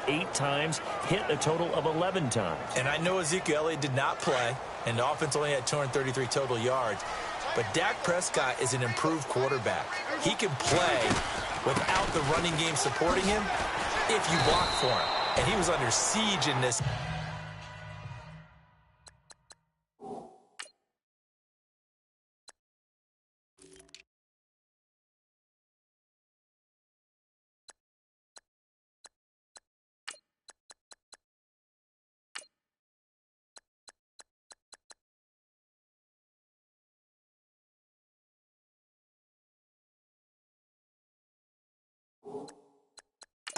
8 times, hit a total of 11 times. And I know Ezekiel Elliott did not play, and the offense only had 233 total yards. But Dak Prescott is an improved quarterback. He can play without the running game supporting him if you block for him. And he was under siege in this.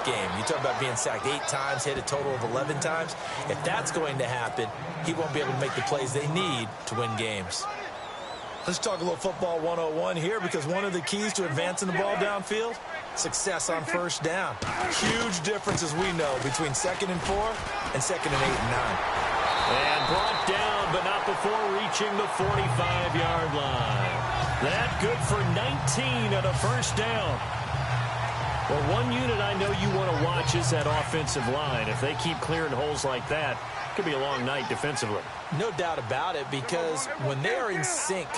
Game. You talk about being sacked 8 times, hit a total of 11 times. If that's going to happen, he won't be able to make the plays they need to win games. Let's talk a little football 101 here, because one of the keys to advancing the ball downfield, success on first down. Huge difference, as we know, between 2nd and 4 and 2nd and 8 and 9. And brought down, but not before reaching the 45-yard line. That good for 19 at a first down. Well, one unit I know you want to watch is that offensive line. If they keep clearing holes like that, it could be a long night defensively. No doubt about it, because when they are in sync,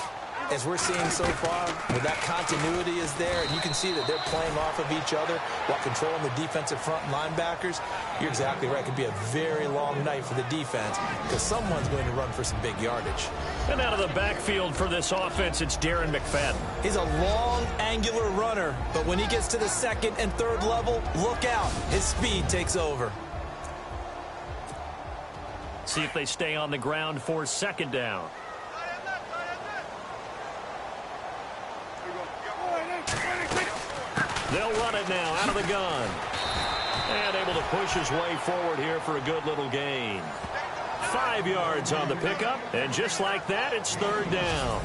as we're seeing so far, when that continuity is there, and you can see that they're playing off of each other while controlling the defensive front linebackers, you're exactly right. It could be a very long night for the defense, because someone's going to run for some big yardage. And out of the backfield for this offense, it's Darren McFadden. He's a long, angular runner, but when he gets to the 2nd and 3rd level, look out. His speed takes over. See if they stay on the ground for 2nd down. They'll run it now out of the gun. And able to push his way forward here for a good little gain. 5 yards on the pickup, and just like that, it's 3rd down.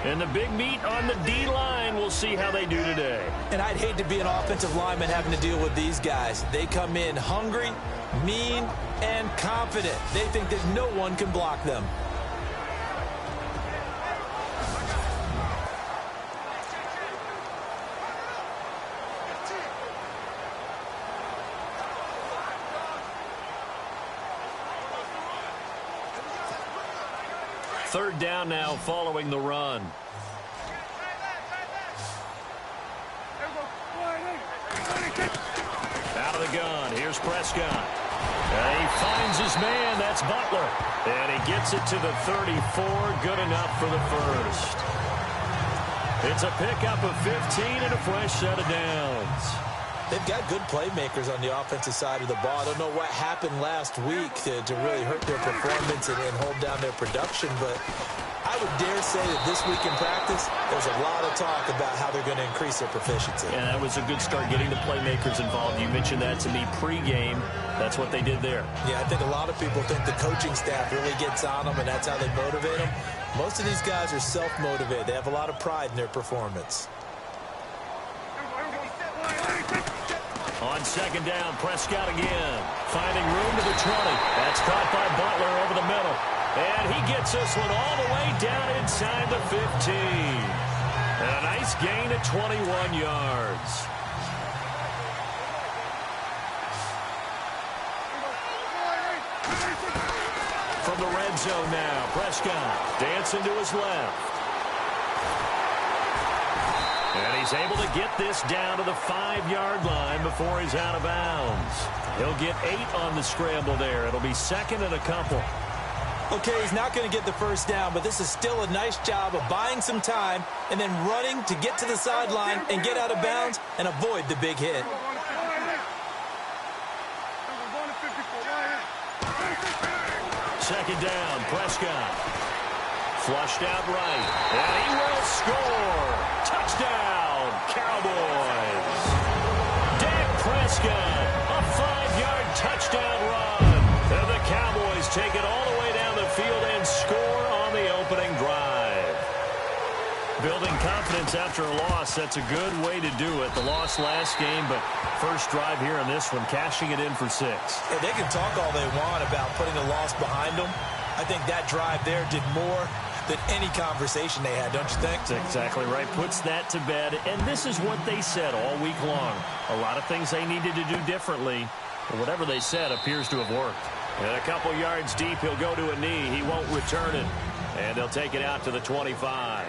And the big meat on the D-line, we'll see how they do today. And I'd hate to be an offensive lineman having to deal with these guys. They come in hungry, mean, and confident. They think that no one can block them. Third down now following the run. Out of the gun. Here's Prescott. He finds his man. That's Butler. And he gets it to the 34. Good enough for the first. It's a pickup of 15 and a fresh set of downs. They've got good playmakers on the offensive side of the ball. I don't know what happened last week to really hurt their performance and hold down their production, but I would dare say that this week in practice, there's a lot of talk about how they're going to increase their proficiency. And that was a good start, getting the playmakers involved. You mentioned that to me pregame. That's what they did there. Yeah, I think a lot of people think the coaching staff really gets on them, and that's how they motivate them. Most of these guys are self-motivated. They have a lot of pride in their performance. On 2nd down, Prescott again. Finding room to the 20. That's caught by Butler over the middle. And he gets this one all the way down inside the 15. And a nice gain at 21 yards. From the red zone now, Prescott dancing to his left. And he's able to get this down to the 5-yard line before he's out of bounds. He'll get 8 on the scramble there. It'll be 2nd and a couple. Okay, he's not going to get the first down, but this is still a nice job of buying some time and then running to get to the sideline and get out of bounds and avoid the big hit. Second down, Prescott. Flushed out right, and he will score. Touchdown, Cowboys. Dak Prescott, a 5-yard touchdown run. And the Cowboys take it all the way down the field and score on the opening drive. Building confidence after a loss, that's a good way to do it. The loss last game, but first drive here in this one, cashing it in for 6. Yeah, they can talk all they want about putting a loss behind them. I think that drive there did more than any conversation they had, don't you think? That's exactly right. Puts that to bed. And this is what they said all week long. A lot of things they needed to do differently. Whatever they said appears to have worked. And a couple yards deep, he'll go to a knee. He won't return it. And they'll take it out to the 25.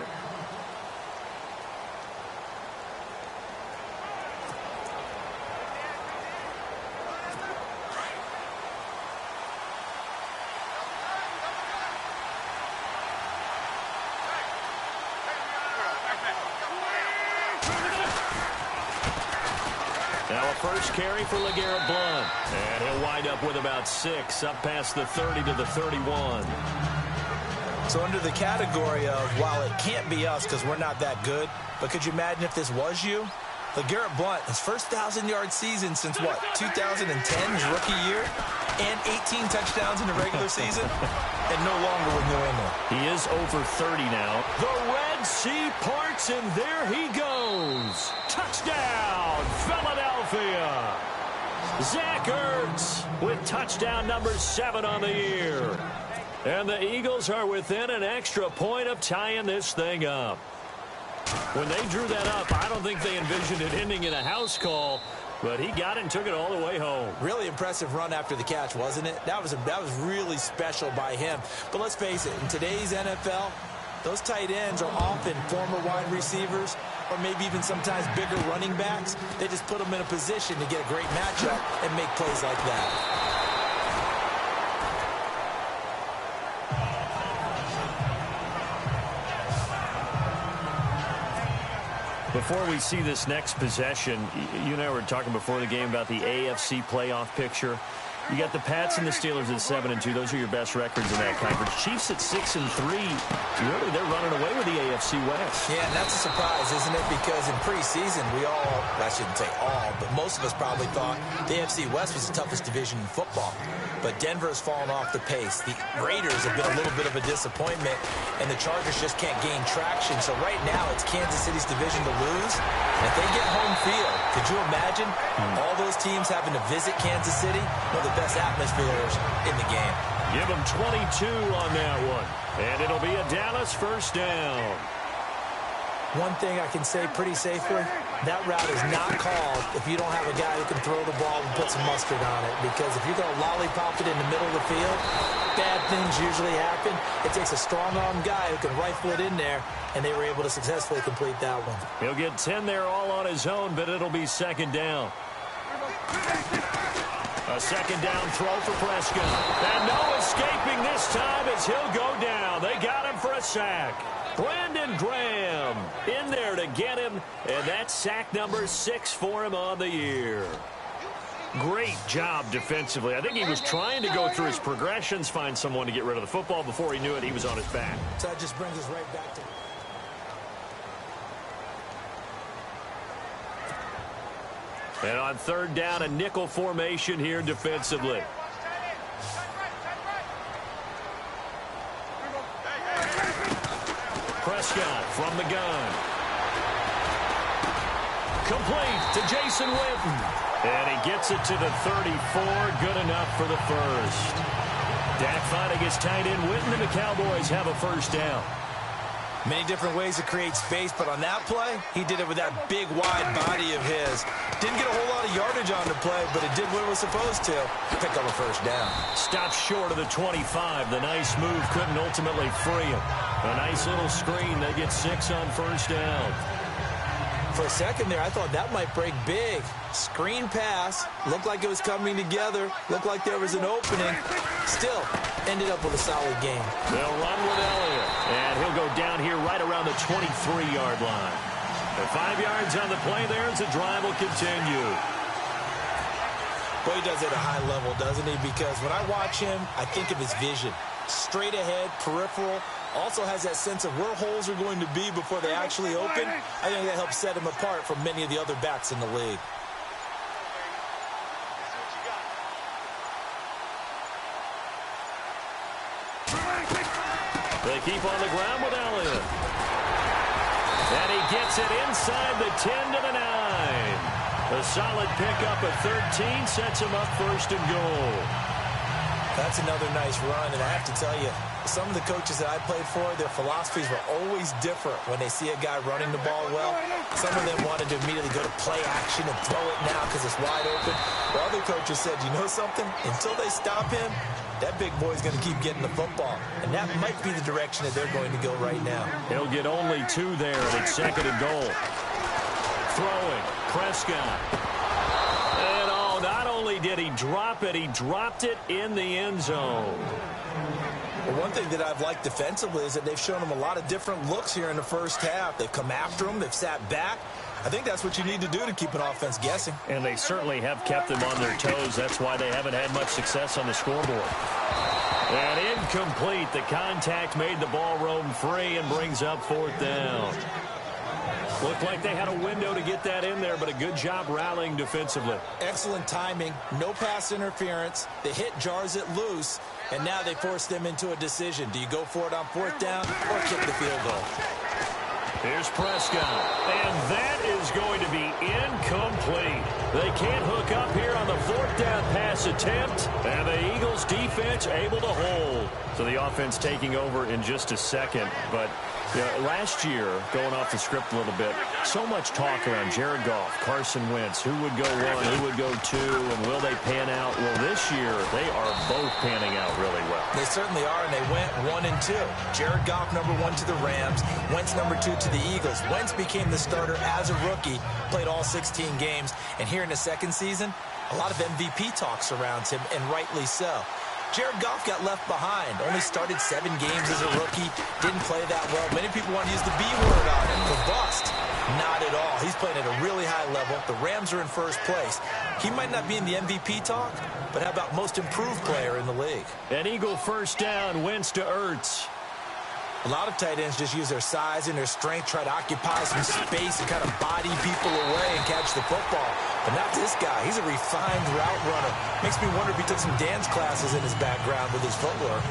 Now a first carry for LeGarrette Blount. And he'll wind up with about 6, up past the 30 to the 31. So under the category of, while it can't be us because we're not that good, but could you imagine if this was you? LeGarrette Blount, his first 1,000-yard season since, what, 2010, his rookie year? And 18 touchdowns in the regular season? And no longer with New England. He is over 30 now. The Red Sea parts, and there he goes. Touchdown, Philadelphia. Zach Ertz with touchdown number 7 on the year. And the Eagles are within an extra point of tying this thing up. When they drew that up, I don't think they envisioned it ending in a house call, but he got it and took it all the way home. Really impressive run after the catch, wasn't it? That was really special by him. But let's face it, in today's NFL, those tight ends are often former wide receivers or maybe even sometimes bigger running backs. They just put them in a position to get a great matchup and make plays like that. Before we see this next possession, you and I were talking before the game about the AFC playoff picture. You got the Pats and the Steelers at 7-2. Those are your best records in that conference. Chiefs at 6-3. Really, they're running away with the AFC West. Yeah, and that's a surprise, isn't it? Because in preseason, I shouldn't say all, but most of us probably thought the AFC West was the toughest division in football. But Denver has fallen off the pace. The Raiders have been a little bit of a disappointment, and the Chargers just can't gain traction. So right now, it's Kansas City's division to lose. And if they get home field, could you imagine all those teams having to visit Kansas City? One of the best atmospheres in the game. Give them 22 on that one. And it'll be a Dallas first down. One thing I can say pretty safely, that route is not called if you don't have a guy who can throw the ball and put some mustard on it. Because if you're going to lollipop it in the middle of the field, bad things usually happen. It takes a strong-arm guy who can rifle it in there, and they were able to successfully complete that one. He'll get 10 there all on his own, but it'll be second down. A second down throw for Prescott. And no escaping this time as he'll go down. They got him for a sack. Brandon Graham in there to get him, and that's sack number 6 for him on the year. Great job defensively. I think he was trying to go through his progressions, find someone to get rid of the football. Before he knew it, he was on his back. So that just brings us right back to... And on third down, a nickel formation here defensively. Prescott from the gun. Complete to Jason Witten. And he gets it to the 34. Good enough for the first. Dak finding his tight end Witten, and the Cowboys have a first down. Many different ways to create space, but on that play, he did it with that big, wide body of his. Didn't get a whole lot of yardage on the play, but it did what it was supposed to. Pick up a first down. Stopped short of the 25. The nice move couldn't ultimately free him. A nice little screen. They get 6 on first down. For a second there, I thought that might break big. Screen pass. Looked like it was coming together. Looked like there was an opening. Still, ended up with a solid game. They'll run with Elliott. And he'll go down here right around the 23-yard line. And 5 yards on the play there as the drive will continue. Boy, he does it at a high level, doesn't he? Because when I watch him, I think of his vision. Straight ahead, peripheral. Also has that sense of where holes are going to be before they actually open. I think that helps set him apart from many of the other backs in the league. They keep on the ground with Elliott. And he gets it inside the 10 to the 9. A solid pickup at 13 sets him up first and goal. That's another nice run, and I have to tell you, some of the coaches that I played for, their philosophies were always different when they see a guy running the ball well. Some of them wanted to immediately go to play action and throw it now because it's wide open. While other coaches said, you know something? Until they stop him, that big boy's going to keep getting the football. And that might be the direction that they're going to go right now. He'll get only 2 there, and it's 2nd and goal. Throwing, Prescott. And oh, not only did he drop it, he dropped it in the end zone. Well, one thing that I've liked defensively is that they've shown him a lot of different looks here in the first half. They've come after him. They've sat back. I think that's what you need to do to keep an offense guessing. And they certainly have kept them on their toes. That's why they haven't had much success on the scoreboard. And incomplete. The contact made the ball roam free and brings up 4th down. Looked like they had a window to get that in there, but a good job rallying defensively. Excellent timing. No pass interference. The hit jars it loose, and now they force them into a decision. Do you go for it on 4th down or kick the field goal? Here's Prescott, and that is going to be incomplete. They can't hook up here on the 4th down pass attempt, and the Eagles defense able to hold. So the offense taking over in just a second, but last year, going off the script a little bit, so much talk around Jared Goff, Carson Wentz, who would go 1, who would go 2, and will they pan out? Well, this year, they are both panning out really well. They certainly are, and they went 1 and 2. Jared Goff, number 1 to the Rams. Wentz, number 2 to the Eagles. Wentz became the starter as a rookie, played all 16 games, and here in the second season, a lot of MVP talk surrounds him, and rightly so. Jared Goff got left behind, only started 7 games as a rookie, didn't play that well. Many people want to use the B word on him, for bust. Not at all. He's playing at a really high level. The Rams are in first place. He might not be in the MVP talk, but how about most improved player in the league? An Eagle first down, Wentz to Ertz. A lot of tight ends just use their size and their strength, try to occupy some space and kind of body people away and catch the football. But not this guy. He's a refined route runner. Makes me wonder if he took some dance classes in his background with his footwork.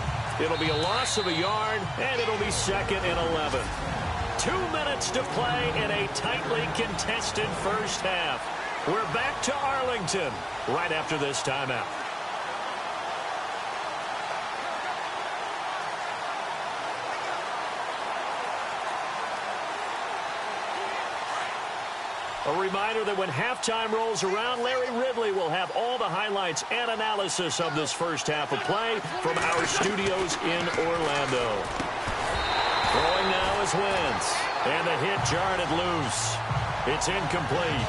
It'll be a loss of a yard, and it'll be 2nd and 11. 2 minutes to play in a tightly contested first half. We're back to Arlington right after this timeout. A reminder that when halftime rolls around, Larry Ridley will have all the highlights and analysis of this first half of play from our studios in Orlando. Throwing now is Wentz, and the hit jarred it loose. It's incomplete.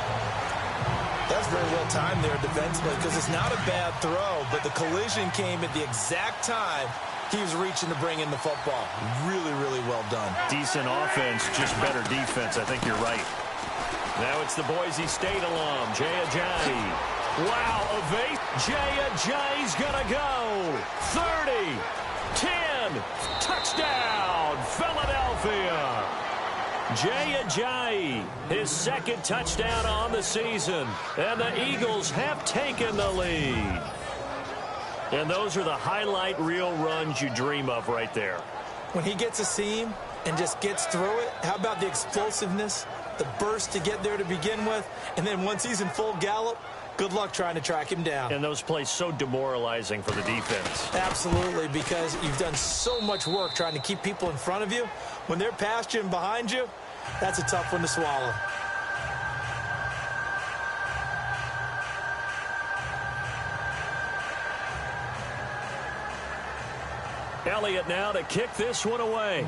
That's very well timed there defensively because it's not a bad throw, but the collision came at the exact time he was reaching to bring in the football. Really, really well done. Decent offense, just better defense. I think you're right. Now it's the Boise State alum, Jay Ajayi. Wow, Jay Ajayi's gonna go. 30, 10, touchdown, Philadelphia. Jay Ajayi, his 2nd touchdown on the season. And the Eagles have taken the lead. And those are the highlight reel runs you dream of right there. When he gets a seam and just gets through it, how about the explosiveness? The burst to get there to begin with, and then once he's in full gallop, good luck trying to track him down. And those plays so demoralizing for the defense. Absolutely, because you've done so much work trying to keep people in front of you. When they're past you and behind you, that's a tough one to swallow. Elliott now to kick this one away.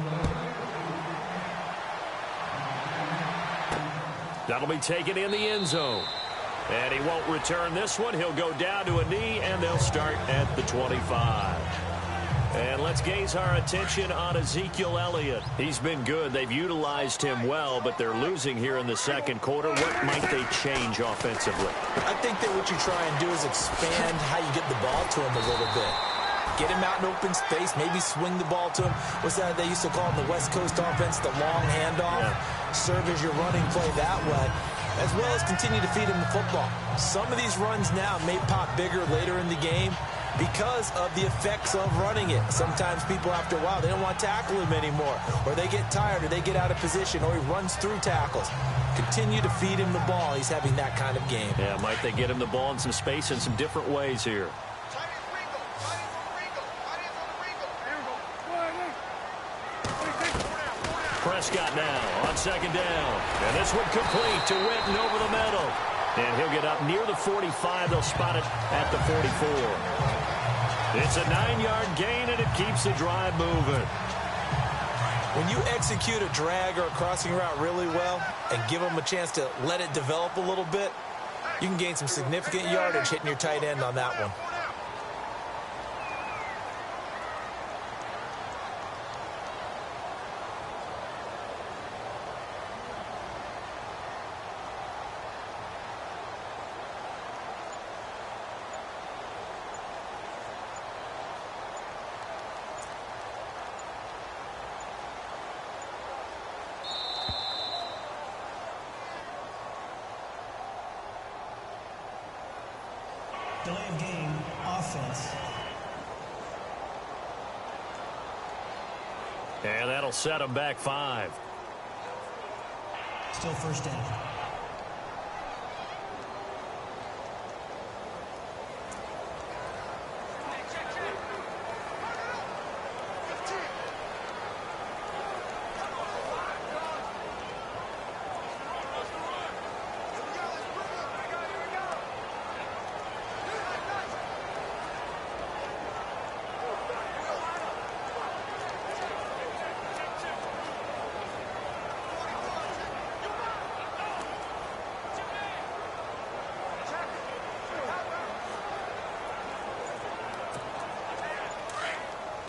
That'll be taken in the end zone. And he won't return this one. He'll go down to a knee, and they'll start at the 25. And let's gaze our attention on Ezekiel Elliott. He's been good. They've utilized him well, but they're losing here in the second quarter. What might they change offensively? I think that what you try and do is expand how you get the ball to him a little bit. Get him out in open space, maybe swing the ball to him. What's that they used to call in the West Coast offense, the long handoff? Yeah. Serve as your running play that way, as well as continue to feed him the football. Some of these runs now may pop bigger later in the game because of the effects of running it. Sometimes people, after a while, they don't want to tackle him anymore, or they get tired, or they get out of position, or he runs through tackles. Continue to feed him the ball. He's having that kind of game. Yeah, might they get him the ball in some space in some different ways here. Prescott now on second down. And this one complete to Witten over the middle. And he'll get up near the 45. They'll spot it at the 44. It's a 9-yard gain, and it keeps the drive moving. When you execute a drag or a crossing route really well and give them a chance to let it develop a little bit, you can gain some significant yardage hitting your tight end on that one. Delay of game, offense. And that'll set him back 5. Still first down.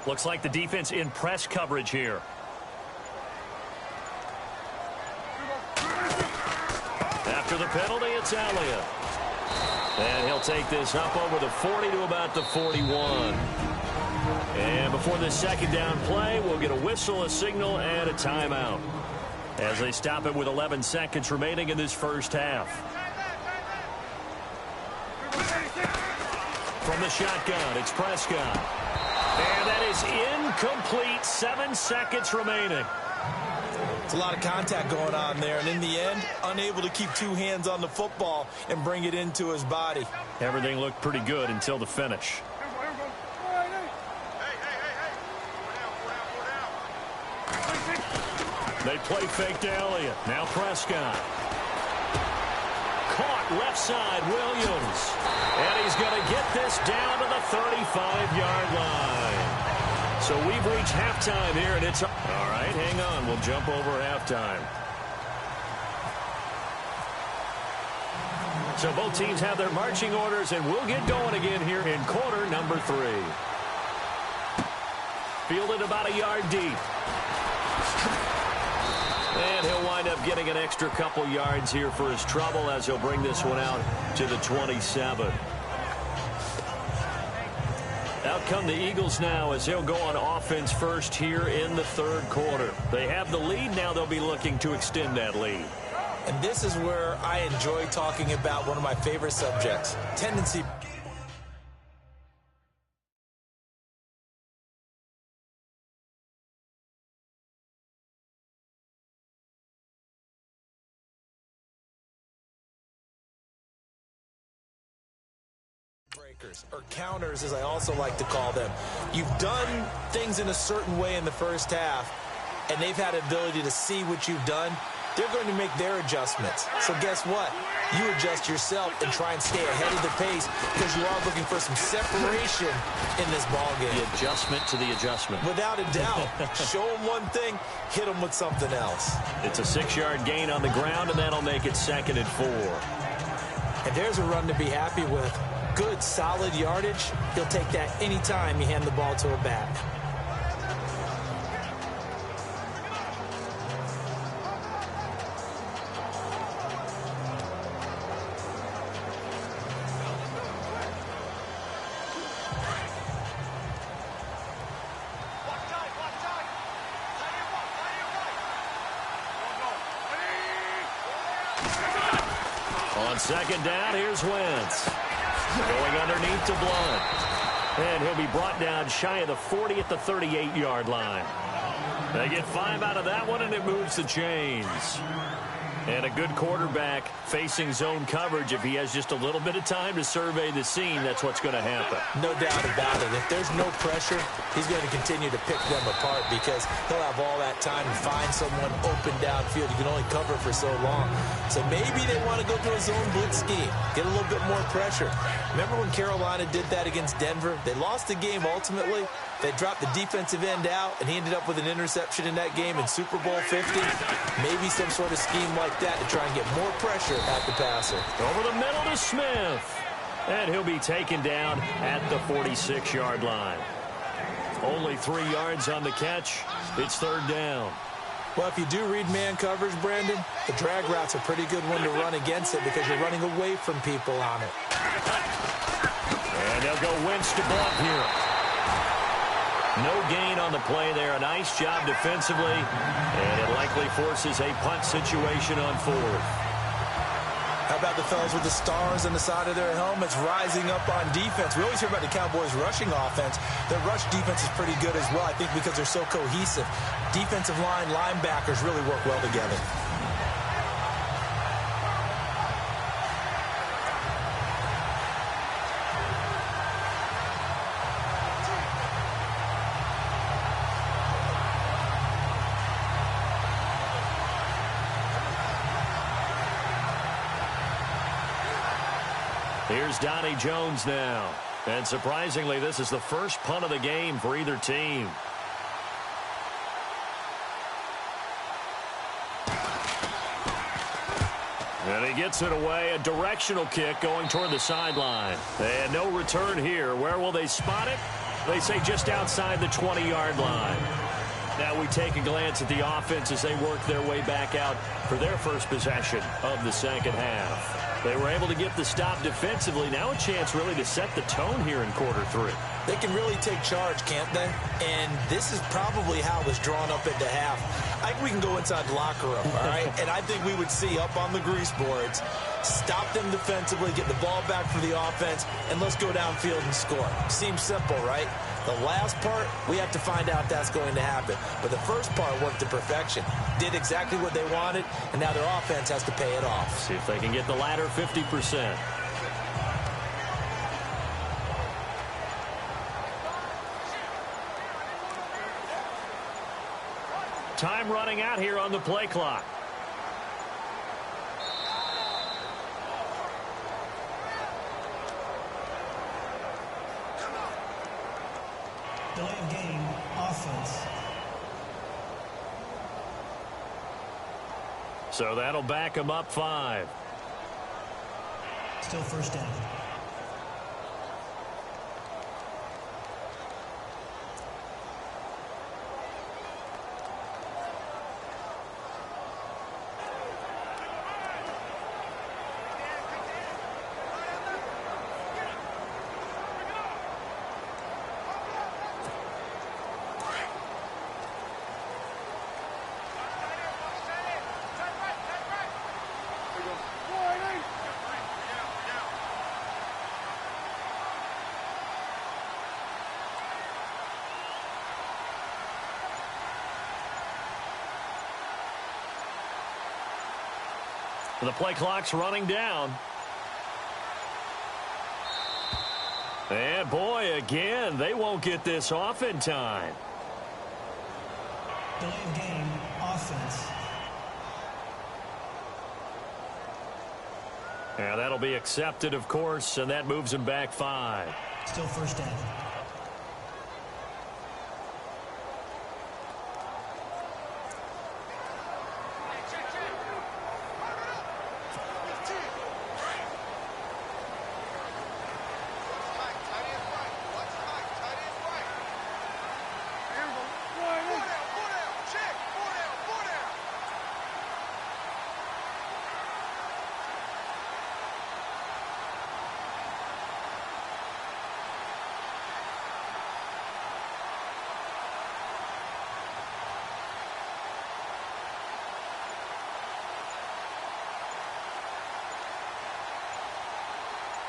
Looks like the defense in press coverage here. After the penalty, it's Elliott. And he'll take this up over the 40 to about the 41. And before this second down play, we'll get a whistle, a signal, and a timeout as they stop it with 11 seconds remaining in this first half. From the shotgun, it's Prescott. And that is incomplete. 7 seconds remaining. It's a lot of contact going on there, and in the end, unable to keep 2 hands on the football and bring it into his body. Everything looked pretty good until the finish. They play fake to Elliott. Now Prescott. Caught left side, Williams. And he's going to get this down to the 35-yard line. So we've reached halftime here, and it's... All right, hang on. We'll jump over halftime. So both teams have their marching orders, and we'll get going again here in quarter number 3. Fielded about a yard deep. And he'll wind up getting an extra couple yards here for his trouble as he'll bring this one out to the 27. Out come the Eagles now as they'll go on offense first here in the third quarter. They have the lead. Now they'll be looking to extend that lead. And this is where I enjoy talking about one of my favorite subjects, tendency breakers, or counters as I also like to call them. You've done things in a certain way in the first half, and they've had the ability to see what you've done. They're going to make their adjustments. So guess what? You adjust yourself and try and stay ahead of the pace because you are looking for some separation in this ball game. The adjustment to the adjustment. Without a doubt. Show them one thing, hit them with something else. It's a 6-yard gain on the ground, and that'll make it 2nd and 4. And there's a run to be happy with. Good, solid yardage. He'll take that anytime you hand the ball to a back. On second down, here's Wentz. Going underneath to Blunt. And he'll be brought down shy of the 40 at the 38-yard line. They get 5 out of that one, and it moves the chains. And a good quarterback facing zone coverage. If he has just a little bit of time to survey the scene, that's what's going to happen. No doubt about it. If there's no pressure, he's going to continue to pick them apart because he'll have all that time to find someone open downfield. You can only cover for so long. So maybe they want to go to a zone blitz scheme, get a little bit more pressure. Remember when Carolina did that against Denver? They lost the game ultimately. They dropped the defensive end out, and he ended up with an interception in that game in Super Bowl 50. Maybe some sort of scheme like that to try and get more pressure at the passer. Over the middle to Smith. And he'll be taken down at the 46-yard line. Only 3 yards on the catch. It's third down. Well, if you do read man coverage, Brandon, the drag route's a pretty good one to run against it because you're running away from people on it. And they'll go Wentz to Blunt here. No gain on the play there. A nice job defensively. And it likely forces a punt situation on fourth. How about the fellas with the stars on the side of their helmets rising up on defense? We always hear about the Cowboys' rushing offense. Their rush defense is pretty good as well, I think, because they're so cohesive. Defensive line, linebackers really work well together. Here's Donnie Jones now. And surprisingly, this is the first punt of the game for either team. And he gets it away. A directional kick going toward the sideline. And no return here. Where will they spot it? They say just outside the 20-yard line. Now we take a glance at the offense as they work their way back out for their first possession of the second half. They were able to get the stop defensively. Now a chance really to set the tone here in quarter three. They can really take charge, can't they? And this is probably how it was drawn up into half. I think we can go inside the locker room, all right? And I think we would see up on the grease boards, stop them defensively, get the ball back for the offense, and let's go downfield and score. Seems simple, right? The last part, we have to find out that's going to happen. But the first part worked to perfection. Did exactly what they wanted, and now their offense has to pay it off. See if they can get the latter 50%. Time running out here on the play clock. Delay of game, offense. So that'll back them up 5. Still first down. The play clock's running down. And boy, again, they won't get this off in time. Delay of game, offense. Yeah, that'll be accepted, of course, and that moves them back 5. Still first down.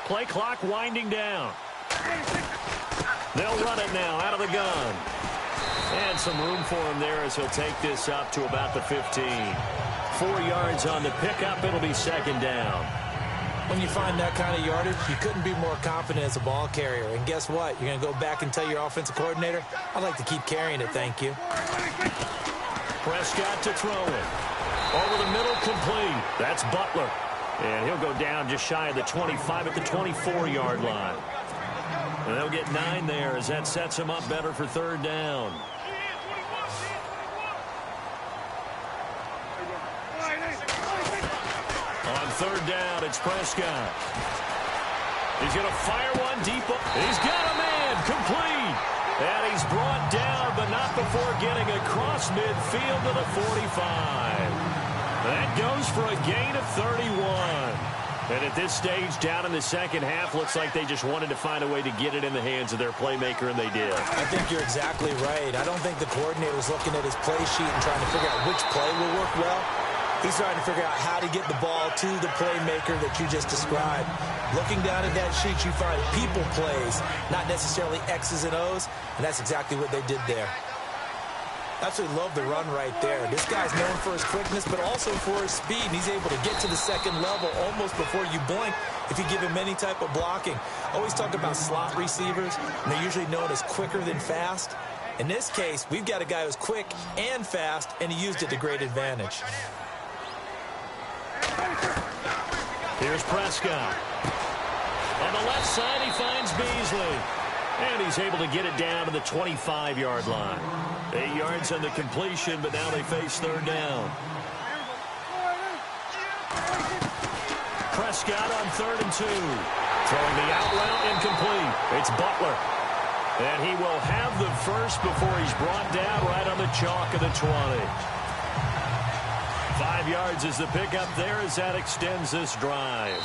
Play clock winding down. They'll run it now out of the gun. And some room for him there as he'll take this up to about the 15. 4 yards on the pickup. It'll be second down. When you find that kind of yardage, you couldn't be more confident as a ball carrier. And guess what? You're going to go back and tell your offensive coordinator, I'd like to keep carrying it, thank you. Prescott to throw it. Over the middle, complete. That's Butler. And he'll go down just shy of the 25 at the 24-yard line. And they'll get 9 there as that sets him up better for third down. On third down, it's Prescott. He's going to fire one deep. He's got a man, complete. And he's brought down, but not before getting across midfield to the 45. That goes for a gain of 31. And at this stage, down in the second half, looks like they just wanted to find a way to get it in the hands of their playmaker, and they did. I think you're exactly right. I don't think the coordinator was looking at his play sheet and trying to figure out which play will work well. He's trying to figure out how to get the ball to the playmaker that you just described. Looking down at that sheet, you find people plays, not necessarily X's and O's, and that's exactly what they did there. Absolutely love the run right there. This guy's known for his quickness, but also for his speed. And he's able to get to the second level almost before you blink if you give him any type of blocking. Always talk about slot receivers, and they're usually known as quicker than fast. In this case, we've got a guy who's quick and fast, and he used it to great advantage. Here's Prescott. On the left side, he finds Beasley. And he's able to get it down to the 25-yard line. 8 yards on the completion, but now they face third down. Prescott on 3rd and 2. Throwing the out route, incomplete. It's Butler. And he will have the first before he's brought down right on the chalk of the 20. 5 yards is the pickup there as that extends this drive.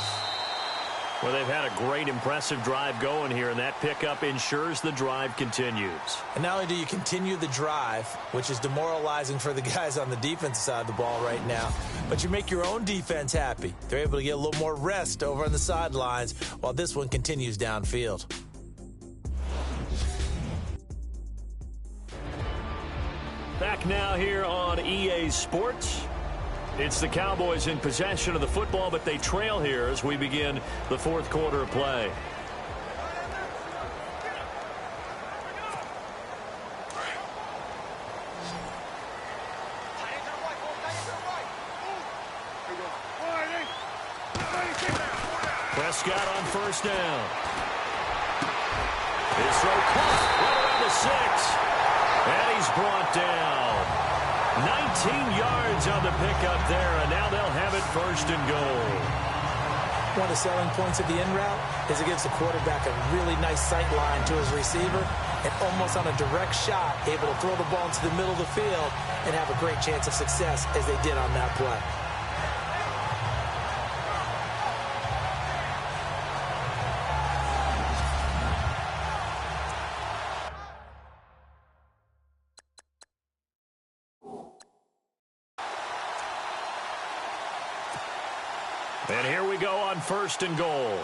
Well, they've had a great, impressive drive going here, and that pickup ensures the drive continues. And not only do you continue the drive, which is demoralizing for the guys on the defensive side of the ball right now, but you make your own defense happy. They're able to get a little more rest over on the sidelines while this one continues downfield. Back now here on EA Sports. It's the Cowboys in possession of the football, but they trail here as we begin the fourth quarter of play. Prescott on first down. His throw caught right around the 6. And he's brought down. 19 yards on the pickup there, and now they'll have it 1st and goal. One of the selling points of the in route is it gives the quarterback a really nice sight line to his receiver and almost on a direct shot able to throw the ball into the middle of the field and have a great chance of success as they did on that play. And here we go on 1st and goal.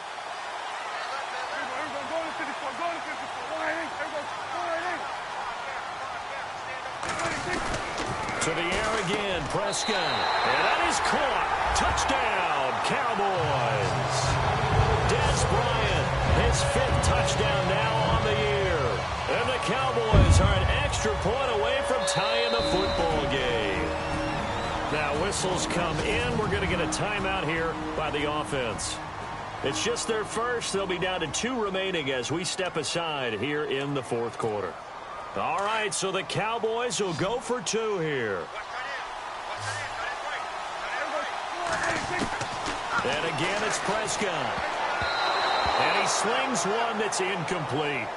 To the air again, Prescott. And that is caught. Touchdown, Cowboys. Des Bryant, his 5th touchdown now on the year. And the Cowboys are an extra point away from tying the football game. Now whistles come in. We're going to get a timeout here by the offense. It's just their first. They'll be down to 2 remaining as we step aside here in the fourth quarter. All right, so the Cowboys will go for 2 here. And again, it's Prescott. And he slings one that's incomplete.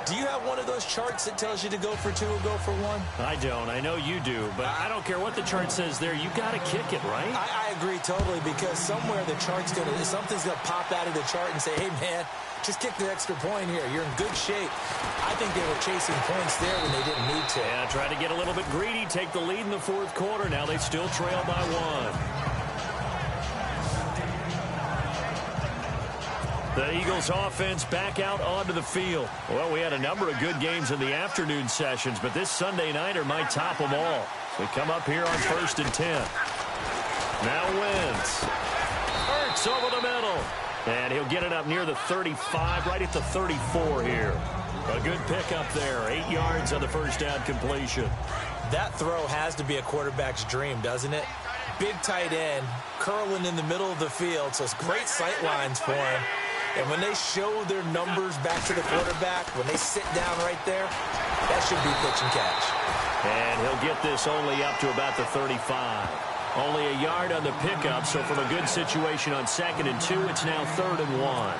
Do you have one of those charts that tells you to go for 2 or go for 1? I don't. I know you do, but I don't care what the chart says there. You got to kick it, right? I agree totally, because somewhere the chart's something's going to pop out of the chart and say, hey, man, just kick the extra point here. You're in good shape. I think they were chasing points there when they didn't need to. Yeah, try to get a little bit greedy, take the lead in the fourth quarter. Now they still trail by 1. The Eagles offense back out onto the field. Well, we had a number of good games in the afternoon sessions, but this Sunday nighter might top them all. We come up here on 1st and 10. Now Wentz. Hurts over the middle. And he'll get it up near the 35, right at the 34 here. A good pickup there. 8 yards on the first down completion. That throw has to be a quarterback's dream, doesn't it? Big tight end, curling in the middle of the field, so it's great sight lines for him. And when they show their numbers back to the quarterback, when they sit down right there, that should be pitch and catch. And he'll get this only up to about the 35. Only a yard on the pickup, so from a good situation on 2nd and 2, it's now 3rd and 1.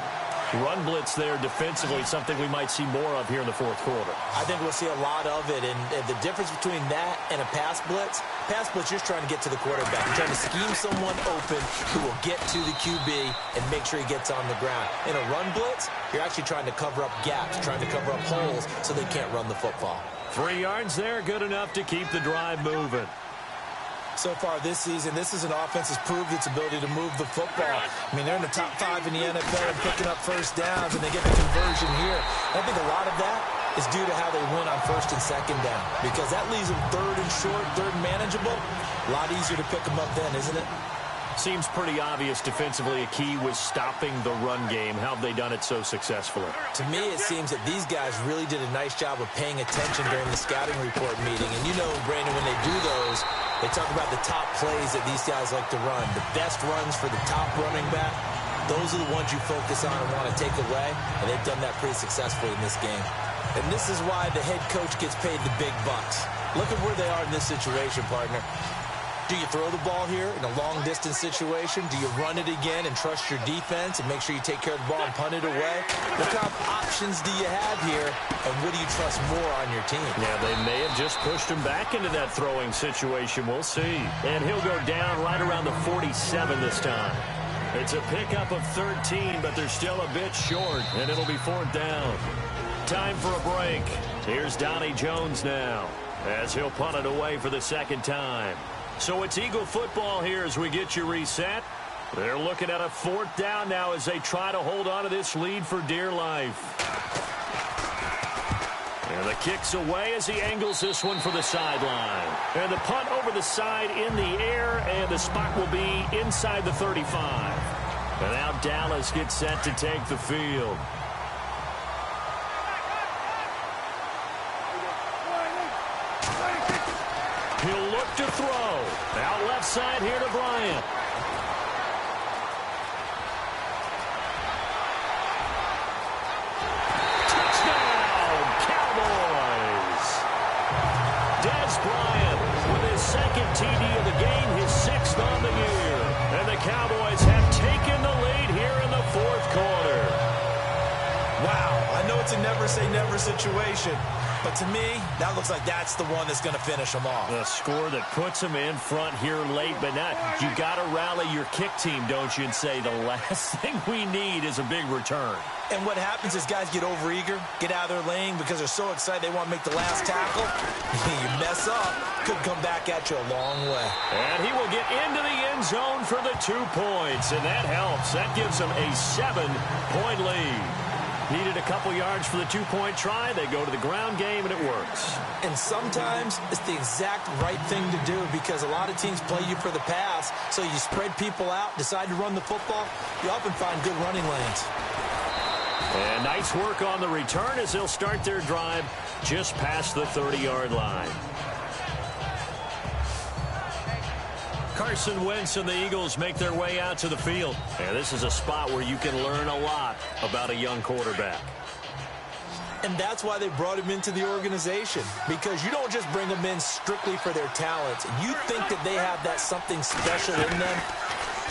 Run blitz there defensively, something we might see more of here in the 4th quarter. I think we'll see a lot of it, and the difference between that and a pass blitz, you're just trying to get to the quarterback. You're trying to scheme someone open who will get to the QB and make sure he gets on the ground. In a run blitz, you're actually trying to cover up gaps, trying to cover up holes so they can't run the football. 3 yards there, good enough to keep the drive moving. So far this season, this is an offense that's proved its ability to move the football. I mean, they're in the top 5 in the NFL and picking up first downs, and they get the conversion here. I think a lot of that is due to how they win on 1st and 2nd down, because that leaves them 3rd and short, 3rd and manageable. A lot easier to pick them up then, isn't it? Seems pretty obvious defensively a key was stopping the run game. How have they done it so successfully? To me, it seems that these guys really did a nice job of paying attention during the scouting report meeting. And you know, Brandon, when they do those, they talk about the top plays that these guys like to run. The best runs for the top running back, those are the ones you focus on and want to take away. And they've done that pretty successfully in this game. And this is why the head coach gets paid the big bucks. Look at where they are in this situation, partner. Do you throw the ball here in a long-distance situation? Do you run it again and trust your defense and make sure you take care of the ball and punt it away? What kind of options do you have here, and what do you trust more on your team? Yeah, they may have just pushed him back into that throwing situation. We'll see. And he'll go down right around the 47 this time. It's a pickup of 13, but they're still a bit short, and it'll be 4th down. Time for a break. Here's Donnie Jones now, as he'll punt it away for the 2nd time. So it's Eagle football here as we get you reset. They're looking at a 4th down now as they try to hold on to this lead for dear life. And the kick's away as he angles this one for the sideline. And the punt over the side in the air, and the spot will be inside the 35. And now Dallas gets set to take the field. He'll look to throw. Out left side here to Bryant. Touchdown, Cowboys. Dez Bryant with his 2nd TD of the game, his 6th on the year. And the Cowboys have taken the lead here in the 4th quarter. Wow, I know it's a never-say-never situation. But to me, that looks like that's the one that's going to finish them off. A score that puts them in front here late, but not. You got to rally your kick team, don't you, and say the last thing we need is a big return. And what happens is guys get overeager, get out of their lane because they're so excited they want to make the last tackle. You mess up, could come back at you a long way. And he will get into the end zone for the 2 points, and that helps. That gives them a 7-point lead. Needed a couple yards for the 2-point try. They go to the ground game, and it works. And sometimes it's the exact right thing to do because a lot of teams play you for the pass. So you spread people out, decide to run the football. You often find good running lanes. And nice work on the return as they'll start their drive just past the 30-yard line. Carson Wentz and the Eagles make their way out to the field. And this is a spot where you can learn a lot about a young quarterback. And that's why they brought him into the organization. Because you don't just bring them in strictly for their talents. You think that they have that something special in them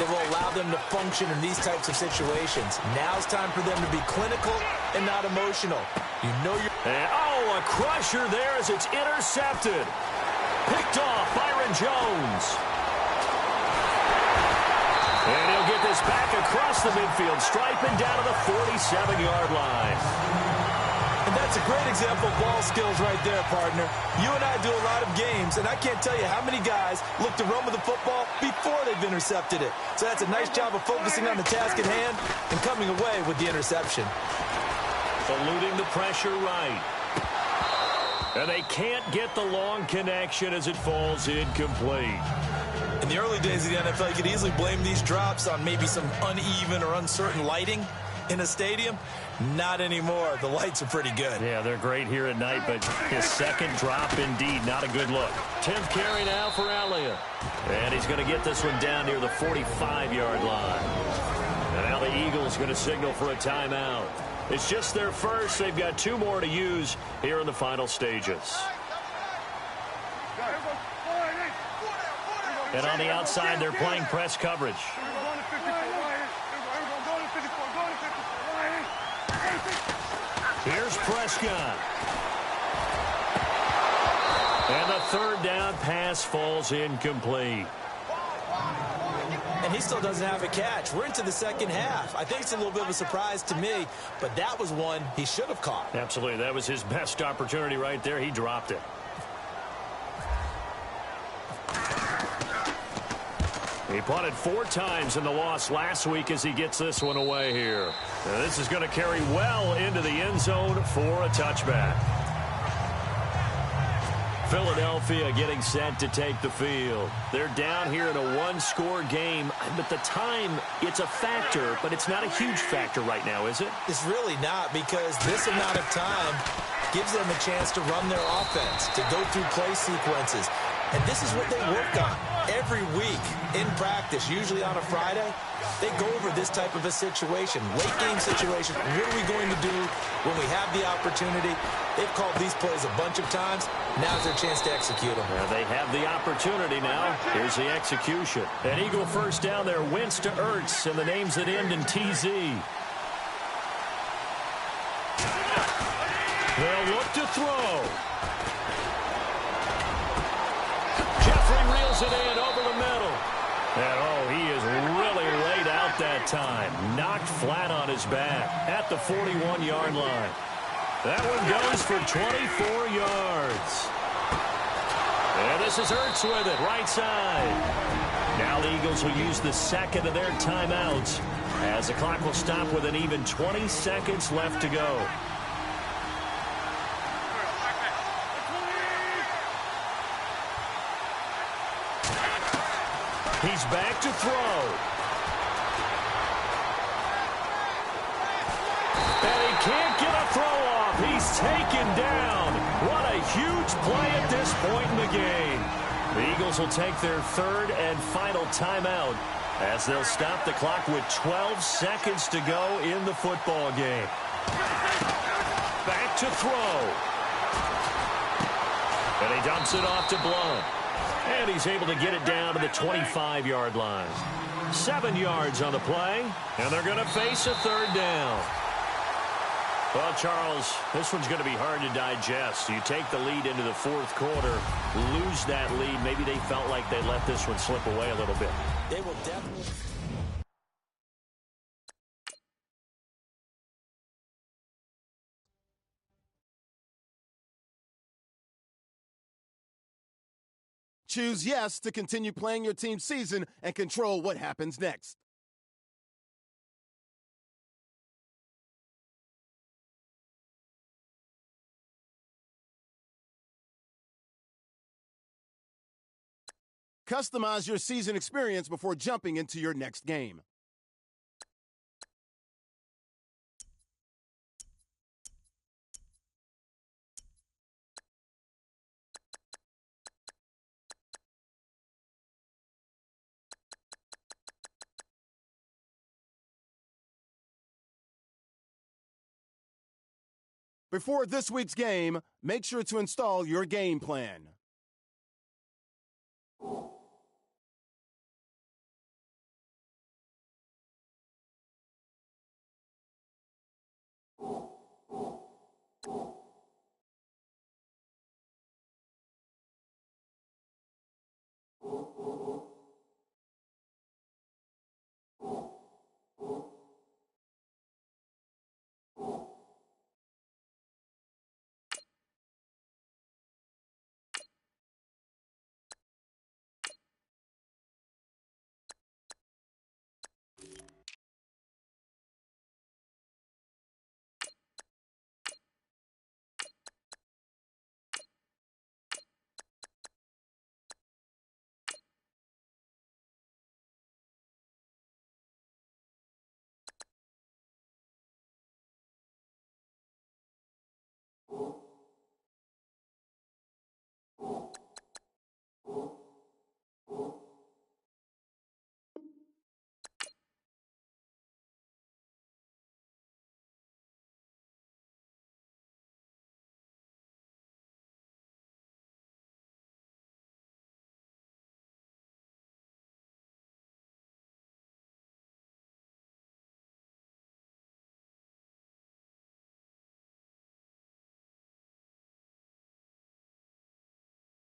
that will allow them to function in these types of situations. Now it's time for them to be clinical and not emotional. You know you're... And, oh, a crusher there as it's intercepted. Picked off Byron Jones. And he'll get this back across the midfield stripe and down to the 47-yard line. And that's a great example of ball skills right there, partner. You and I do a lot of games, and I can't tell you how many guys look to run with the football before they've intercepted it. So that's a nice job of focusing on the task at hand and coming away with the interception. Eluding the pressure right. And they can't get the long connection as it falls incomplete. In the early days of the NFL, you could easily blame these drops on maybe some uneven or uncertain lighting in a stadium. Not anymore. The lights are pretty good. Yeah, they're great here at night, but his second drop, indeed, not a good look. 10th carry now for Elliott. And he's going to get this one down near the 45-yard line. And now the Eagles going to signal for a timeout. It's just their first. They've got 2 more to use here in the final stages. And on the outside, they're playing press coverage. Here's Prescott. And the third down pass falls incomplete. And he still doesn't have a catch. We're into the second half. I think it's a little bit of a surprise to me, but that was one he should have caught. Absolutely. That was his best opportunity right there. He dropped it. He punted 4 times in the loss last week as he gets this one away here. Now this is going to carry well into the end zone for a touchback. Philadelphia getting set to take the field. They're down here in a 1-score game, but the time, it's a factor, but it's not a huge factor right now, is it? It's really not, because this amount of time gives them a chance to run their offense, to go through play sequences. And this is what they work on every week in practice, usually on a Friday. They go over this type of a situation, late game situation. What are we going to do when we have the opportunity? They've called these plays a bunch of times. Now's their chance to execute them. Well, they have the opportunity now. Here's the execution. An Eagle first down there, Wentz to Ertz, and the names that end in TZ. They'll look to throw. Reels it in over the middle. And, oh, he is really laid out that time. Knocked flat on his back at the 41-yard line. That one goes for 24 yards. And this is Ertz with it, right side. Now the Eagles will use the second of their timeouts as the clock will stop with an even 20 seconds left to go. He's back to throw. And he can't get a throw off. He's taken down. What a huge play at this point in the game. The Eagles will take their third and final timeout as they'll stop the clock with 12 seconds to go in the football game. Back to throw. And he dumps it off to Blount. And he's able to get it down to the 25-yard line. 7 yards on the play, and they're going to face a third down. Well, Charles, this one's going to be hard to digest. You take the lead into the fourth quarter, lose that lead. Maybe they felt like they let this one slip away a little bit. They will definitely... Choose yes to continue playing your team's season and control what happens next. Customize your season experience before jumping into your next game. Before this week's game, make sure to install your game plan. you.